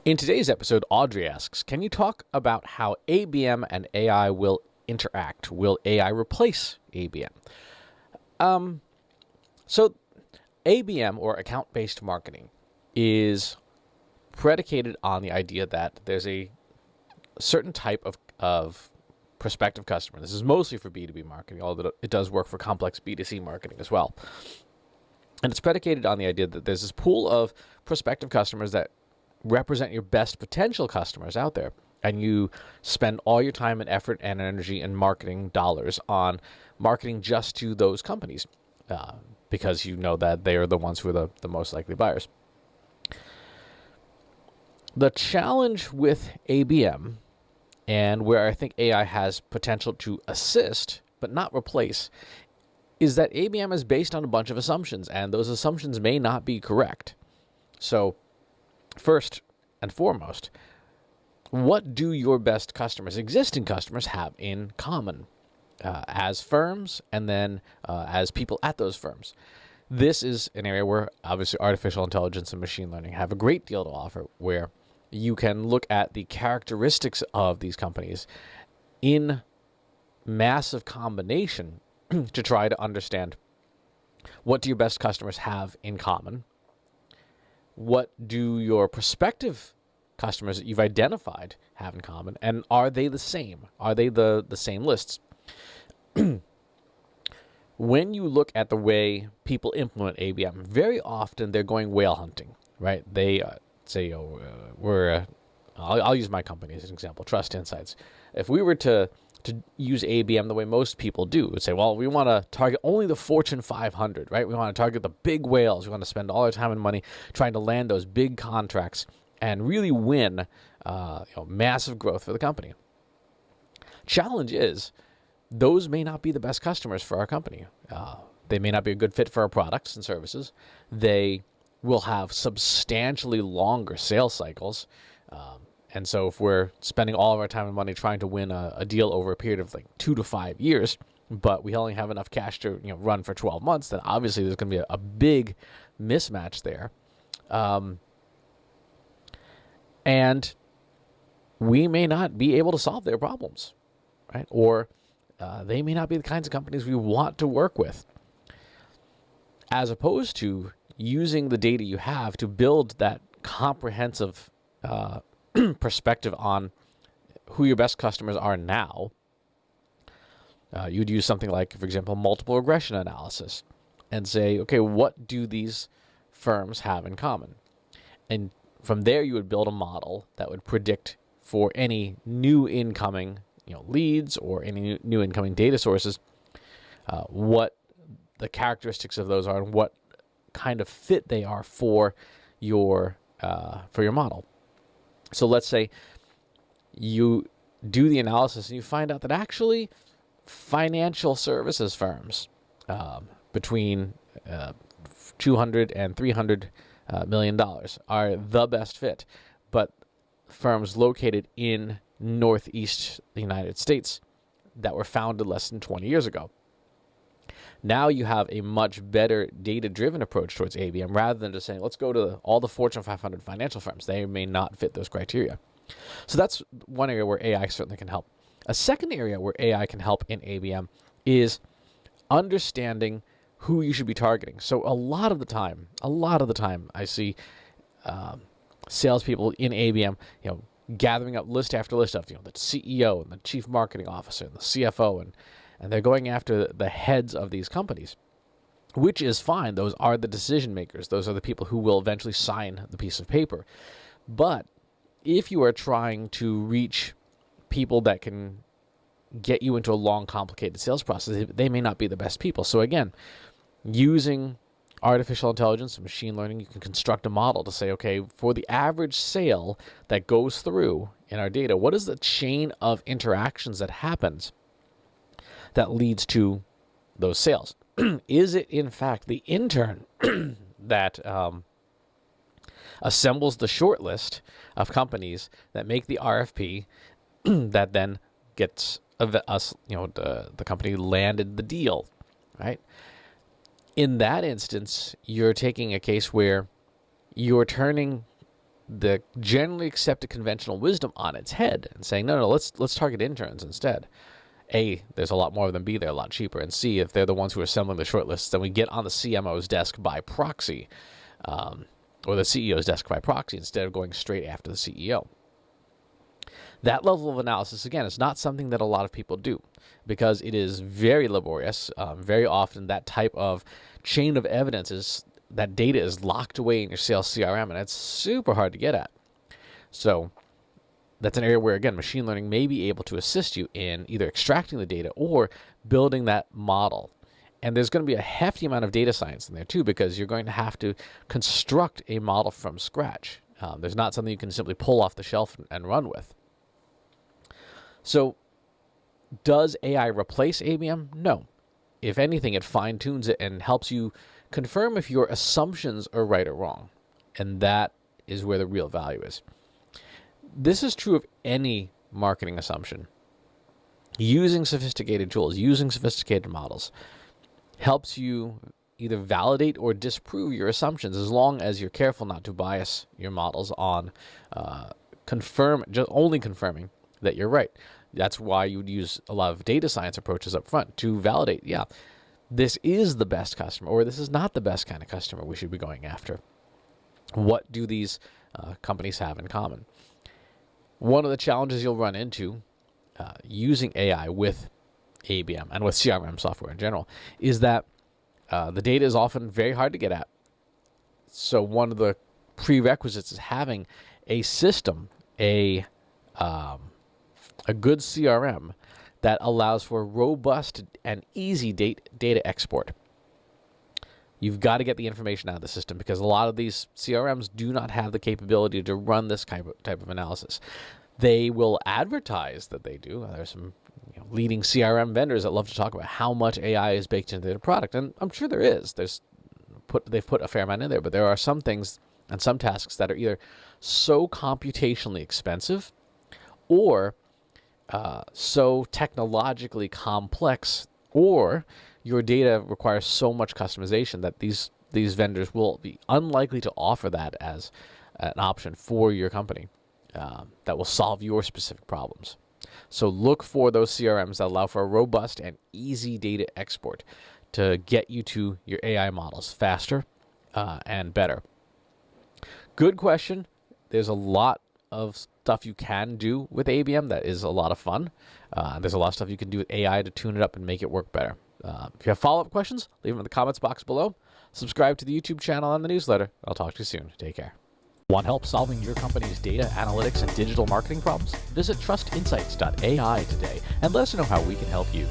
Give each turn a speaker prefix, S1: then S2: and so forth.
S1: In today's episode, Audrey asks, can you talk about how ABM and AI will interact? Will AI replace ABM? So ABM, or account-based marketing, is predicated on the idea that there's a certain type of prospective customer. This is mostly for B2B marketing, although it does work for complex B2C marketing as well. And it's predicated on the idea that there's this pool of prospective customers that represent your best potential customers out there. And you spend all your time and effort and energy and marketing dollars on marketing just to those companies because you know that they are the ones who are the most likely buyers. The challenge with ABM, and where I think AI has potential to assist but not replace, is that ABM is based on a bunch of assumptions, and those assumptions may not be correct. So first and foremost, what do your best customers, existing customers, have in common as firms and then as people at those firms? This is an area where obviously artificial intelligence and machine learning have a great deal to offer, where you can look at the characteristics of these companies in massive combination to try to understand, what do your best customers have in common? What do your prospective customers that you've identified have in common? And are they the same? Are they the same lists? When you look at the way people implement ABM, very often they're going whale hunting, right? They say, I'll use my company as an example, Trust Insights. If we were to use ABM the way most people do, would say, well, we want to target only the Fortune 500, right? We want to target the big whales. We want to spend all our time and money trying to land those big contracts and really win massive growth for the company. Challenge is, those may not be the best customers for our company. They may not be a good fit for our products and services. They will have substantially longer sales cycles. And so if we're spending all of our time and money trying to win a deal over a period of like 2 to 5 years, but we only have enough cash to run for 12 months, then obviously there's going to be a big mismatch there. And we may not be able to solve their problems, right? Or they may not be the kinds of companies we want to work with, as opposed to using the data you have to build that comprehensive perspective on who your best customers are now. You'd use something like, for example, multiple regression analysis and say, okay, what do these firms have in common? And from there, you would build a model that would predict for any new incoming leads or any new incoming data sources, what the characteristics of those are and what kind of fit they are for your model. So let's say you do the analysis and you find out that actually financial services firms between $200 and $300 million are the best fit, but firms located in Northeast United States that were founded less than 20 years ago. Now you have a much better data-driven approach towards ABM rather than just saying, let's go to all the Fortune 500 financial firms. They may not fit those criteria. So that's one area where AI certainly can help. A second area where AI can help in ABM is understanding who you should be targeting. So a lot of the time, I see salespeople in ABM, gathering up list after list of the CEO and the chief marketing officer and the CFO, and they're going after the heads of these companies, which is fine. Those are the decision makers. Those are the people who will eventually sign the piece of paper. But if you are trying to reach people that can get you into a long, complicated sales process, they may not be the best people. So again, using artificial intelligence and machine learning, you can construct a model to say, okay, for the average sale that goes through in our data, what is the chain of interactions that happens that leads to those sales? Is it, in fact, the intern that assembles the short list of companies that make the RFP that then gets us, the company landed the deal, right? In that instance, you're taking a case where you're turning the generally accepted conventional wisdom on its head and saying, no, let's target interns instead. A, there's a lot more of them. B, they're a lot cheaper. And C, if they're the ones who are assembling the shortlists, then we get on the CMO's desk by proxy, or the CEO's desk by proxy, instead of going straight after the CEO. That level of analysis, again, is not something that a lot of people do because it is very laborious. Very often that type of chain of evidence that data is locked away in your sales CRM, and it's super hard to get at. So that's an area where, again, machine learning may be able to assist you in either extracting the data or building that model. And there's going to be a hefty amount of data science in there too, because you're going to have to construct a model from scratch. There's not something you can simply pull off the shelf and run with. So does AI replace ABM? No. If anything, it fine-tunes it and helps you confirm if your assumptions are right or wrong. And that is where the real value is. This is true of any marketing assumption. Using sophisticated tools, using sophisticated models helps you either validate or disprove your assumptions, as long as you're careful not to bias your models on only confirming that you're right. That's why you would use a lot of data science approaches up front to validate, yeah, this is the best customer, or this is not the best kind of customer we should be going after. What do these companies have in common? One of the challenges you'll run into using AI with ABM and with CRM software in general is that the data is often very hard to get at. So one of the prerequisites is having a system, a good CRM that allows for robust and easy data export. You've got to get the information out of the system because a lot of these CRMs do not have the capability to run this type of analysis. They will advertise that they do. There's some leading CRM vendors that love to talk about how much AI is baked into their product, and I'm sure there is. They've put a fair amount in there, but there are some things and some tasks that are either so computationally expensive or so technologically complex, or your data requires so much customization that these vendors will be unlikely to offer that as an option for your company that will solve your specific problems. So look for those CRMs that allow for a robust and easy data export to get you to your AI models faster and better. Good question. There's a lot of stuff you can do with ABM that is a lot of fun. There's a lot of stuff you can do with AI to tune it up and make it work better. If you have follow-up questions, leave them in the comments box below. Subscribe to the YouTube channel and the newsletter. I'll talk to you soon. Take care. Want help solving your company's data, analytics, and digital marketing problems? Visit trustinsights.ai today and let us know how we can help you.